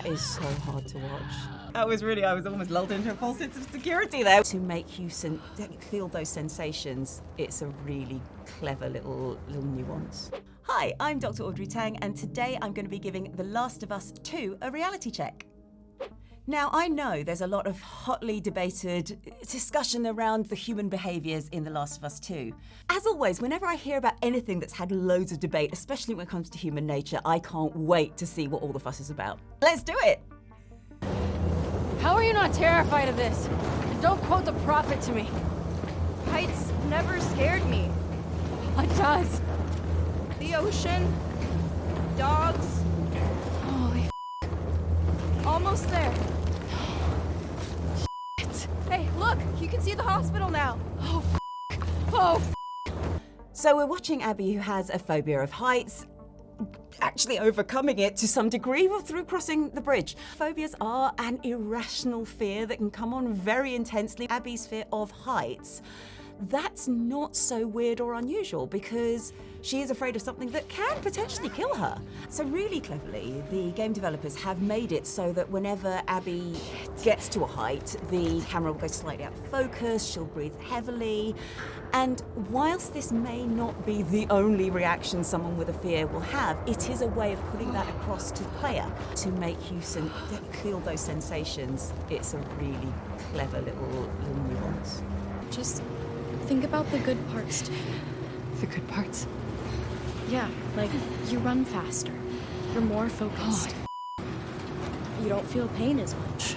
is so hard to watch. I was almost lulled into a false sense of security there. To make you feel those sensations, it's a really clever little nuance. Hi, I'm Dr Audrey Tang, and today I'm going to be giving The Last of Us 2 a reality check. Now, I know there's a lot of hotly debated discussion around the human behaviours in The Last of Us 2. As always, whenever I hear about anything that's had loads of debate, especially when it comes to human nature, I can't wait to see what all the fuss is about. Let's do it! How are you not terrified of this? And don't quote the prophet to me. Heights never scared me. What does? The ocean, dogs. Holy Almost there. shit. Hey, look, you can see the hospital now. Oh, So we're watching Abby, who has a phobia of heights, actually overcoming it to some degree through crossing the bridge. Phobias are an irrational fear that can come on very intensely. Abby's fear of heights, that's not so weird or unusual because she is afraid of something that can potentially kill her. So really cleverly, the game developers have made it so that whenever Abby gets to a height, the camera will go slightly out of focus, she'll breathe heavily. And whilst this may not be the only reaction someone with a fear will have, it is a way of putting that across to the player to make you feel those sensations. It's a really clever little nuance. Just think about the good parts too. the good parts. Yeah, like you run faster. You're more focused. You don't feel pain as much.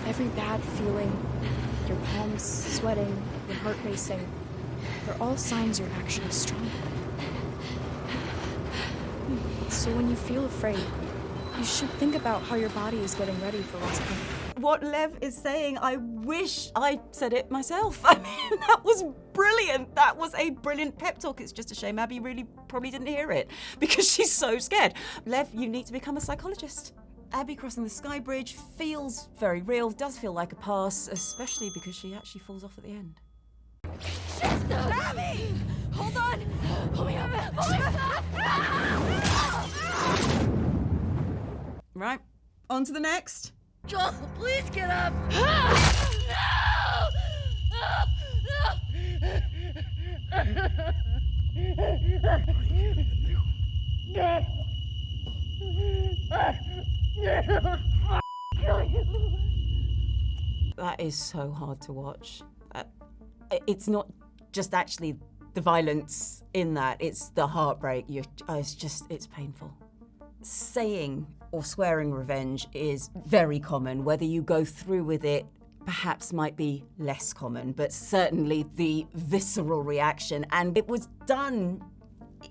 Every bad feeling, your palms sweating, your heart racing, they're all signs you're actually stronger. So when you feel afraid, you should think about how your body is getting ready for what's coming. What Lev is saying, I wish I said it myself. I mean, that was brilliant. That was a brilliant pep talk. It's just a shame Abby really probably didn't hear it because she's so scared. Lev, you need to become a psychologist. Abby crossing the sky bridge feels very real, does feel like a pass, especially because she actually falls off at the end. Abby! Hold on! Hold me up! Right, on to the next. Joel, please get up! That is so hard to watch. It's not just actually the violence in that, it's the heartbreak. It's painful. Saying or swearing revenge is very common. Whether you go through with it perhaps might be less common, but certainly the visceral reaction, and it was done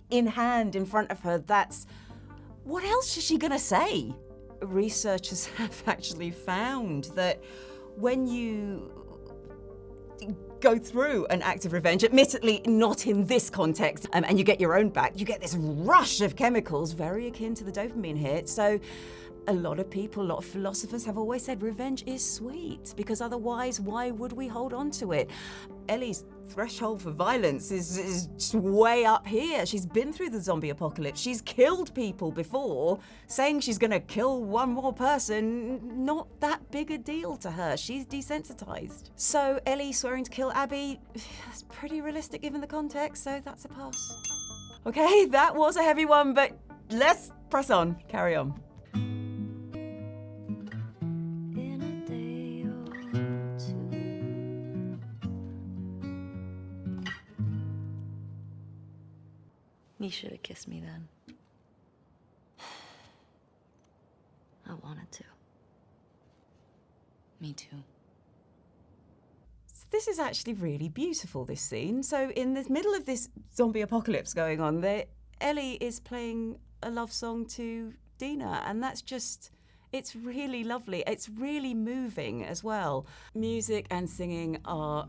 in hand in front of her. What else is she gonna say? Researchers have actually found that when you go through an act of revenge, admittedly not in this context, and you get your own back, you get this rush of chemicals very akin to the dopamine hit. So a lot of philosophers have always said revenge is sweet, because otherwise why would we hold on to it? Ellie's threshold for violence is just way up here. She's been through the zombie apocalypse. She's killed people before. Saying she's gonna kill one more person, not that big a deal to her. She's desensitized. So Ellie swearing to kill Abby, that's pretty realistic given the context, so that's a pass. Okay, that was a heavy one, but let's press on, carry on. You should have kissed me then. I wanted to. Me too. This is actually really beautiful, this scene. So in the middle of this zombie apocalypse going on, Ellie is playing a love song to Dina, and it's really lovely. It's really moving as well. Music and singing are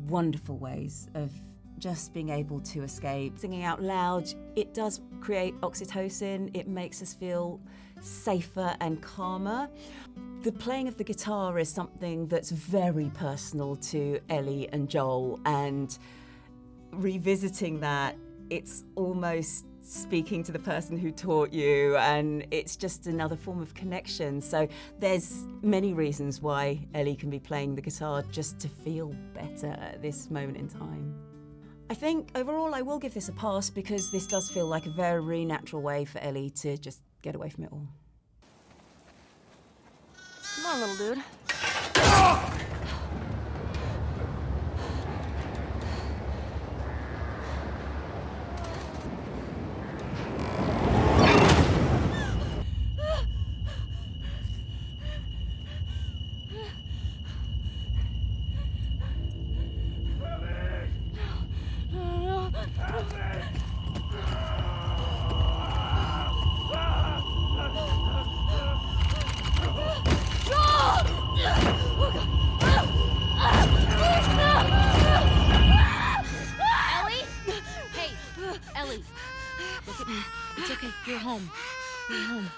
wonderful ways of just being able to escape. Singing out loud, it does create oxytocin. It makes us feel safer and calmer. The playing of the guitar is something that's very personal to Ellie and Joel, and revisiting that, it's almost speaking to the person who taught you, and it's just another form of connection. So there's many reasons why Ellie can be playing the guitar just to feel better at this moment in time. I think overall I will give this a pass because this does feel like a very natural way for Ellie to just get away from it all. Come on, little dude. Ellie, look at me. It's okay. You're home. You're home.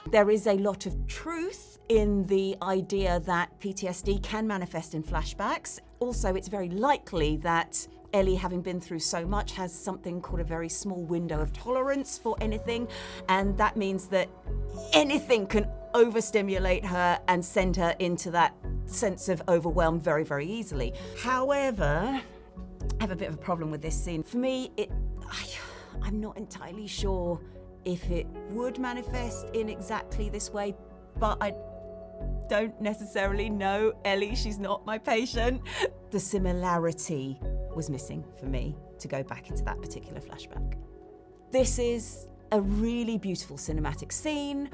There is a lot of truth in the idea that PTSD can manifest in flashbacks. Also, it's very likely that Ellie, having been through so much, has something called a very small window of tolerance for anything, and that means that anything can overstimulate her and send her into that sense of overwhelm very, very easily. However, I have a bit of a problem with this scene. For me, I'm not entirely sure if it would manifest in exactly this way, but I don't necessarily know Ellie, she's not my patient. The similarity was missing for me to go back into that particular flashback. This is a really beautiful cinematic scene.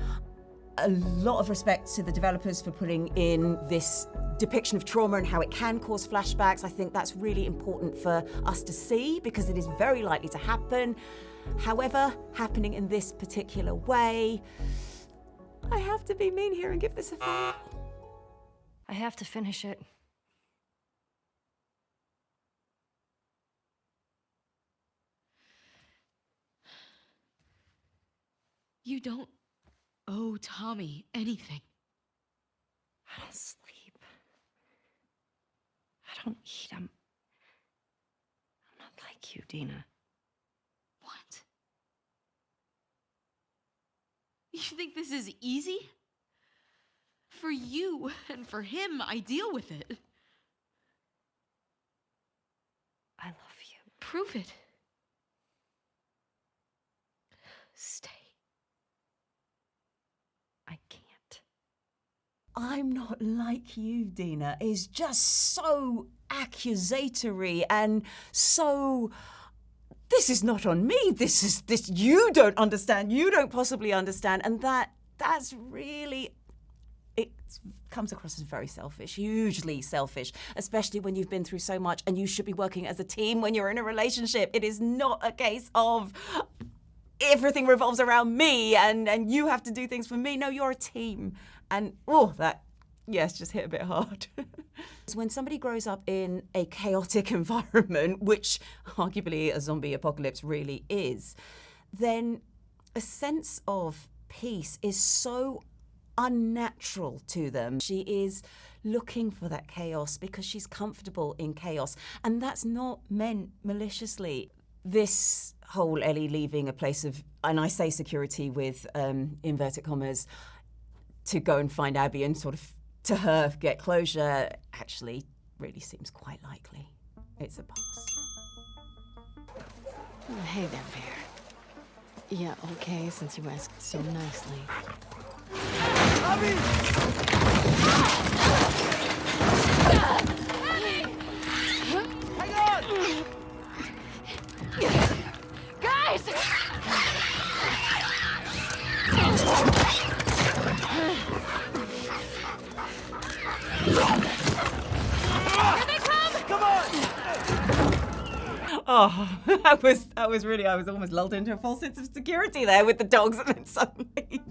A lot of respect to the developers for putting in this depiction of trauma and how it can cause flashbacks. I think that's really important for us to see because it is very likely to happen. However, happening in this particular way, I have to be mean here and give this a 4. I have to finish it. You don't owe Tommy anything. I don't sleep. I don't eat. I'm not like you, Dina. What? You think this is easy? For you and for him, I deal with it. I love you. Prove it. Stay. I can't. I'm not like you, Dina, is just so accusatory and so, this is not on me, this, you don't understand, you don't possibly understand, and that's really, it comes across as very selfish, hugely selfish, especially when you've been through so much and you should be working as a team when you're in a relationship. It is not a case of everything revolves around me and you have to do things for me. No, you're a team. And yes, just hit a bit hard. When somebody grows up in a chaotic environment, which arguably a zombie apocalypse really is, then a sense of peace is so unnatural to them. She is looking for that chaos because she's comfortable in chaos, and that's not meant maliciously. This whole Ellie leaving a place of, and I say security with inverted commas, to go and find Abby and sort of, to her, get closure, actually really seems quite likely. It's a pass. Hey there, Bear. Yeah, okay, since you asked so nicely. Abby! Hang on! Guys! Here they come! Come on! Oh, that was really, I was almost lulled into a false sense of security there with the dogs and then suddenly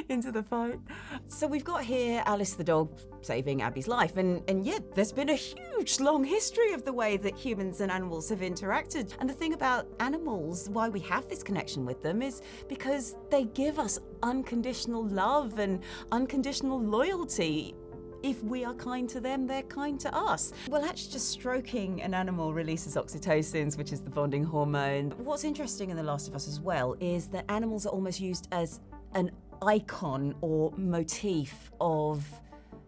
into the fight. So we've got here Alice the dog saving Abby's life, and yet there's been a huge long history of the way that humans and animals have interacted. And the thing about animals, why we have this connection with them, is because they give us unconditional love and unconditional loyalty. if we are kind to them, they're kind to us. Well, actually just stroking an animal releases oxytocin, which is the bonding hormone. What's interesting in The Last of Us as well is that animals are almost used as an icon or motif of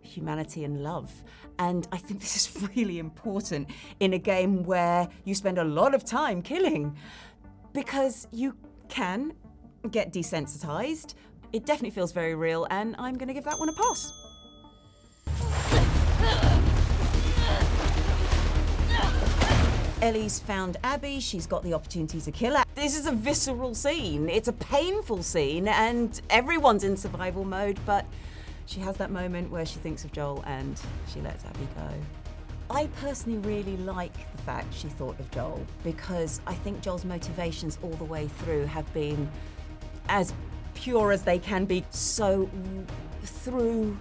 humanity and love. And I think this is really important in a game where you spend a lot of time killing, because you can get desensitized. It definitely feels very real, and I'm gonna give that one a pass. Ellie's found Abby, she's got the opportunity to kill her. This is a visceral scene, it's a painful scene, and everyone's in survival mode, but she has that moment where she thinks of Joel and she lets Abby go. I personally really like the fact she thought of Joel, because I think Joel's motivations all the way through have been as pure as they can be. So through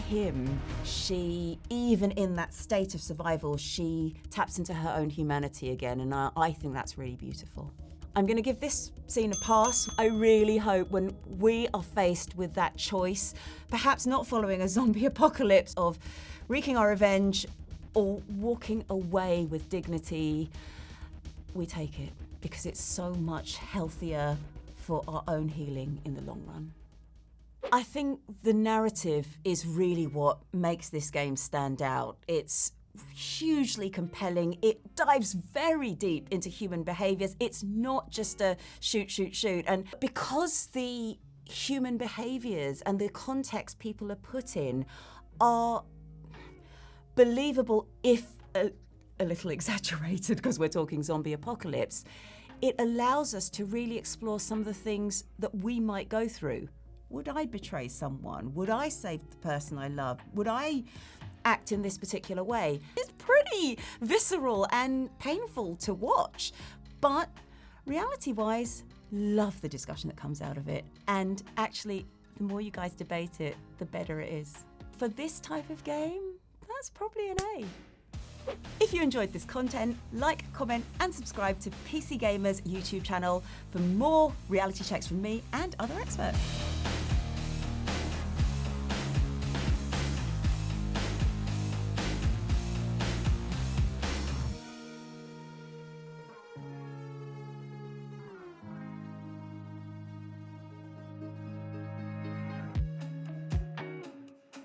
him, she, even in that state of survival, she taps into her own humanity again, and I think that's really beautiful. I'm gonna give this scene a pass. I really hope when we are faced with that choice, perhaps not following a zombie apocalypse, of wreaking our revenge or walking away with dignity, we take it, because it's so much healthier for our own healing in the long run. I think the narrative is really what makes this game stand out. It's hugely compelling. It dives very deep into human behaviors. It's not just a shoot, shoot, shoot. And because the human behaviors and the context people are put in are believable, if a little exaggerated, because we're talking zombie apocalypse, it allows us to really explore some of the things that we might go through. Would I betray someone? Would I save the person I love? Would I act in this particular way? It's pretty visceral and painful to watch, but reality-wise, love the discussion that comes out of it. And actually, the more you guys debate it, the better it is. For this type of game, that's probably an A. If you enjoyed this content, like, comment, and subscribe to PCGamer's YouTube channel for more reality checks from me and other experts.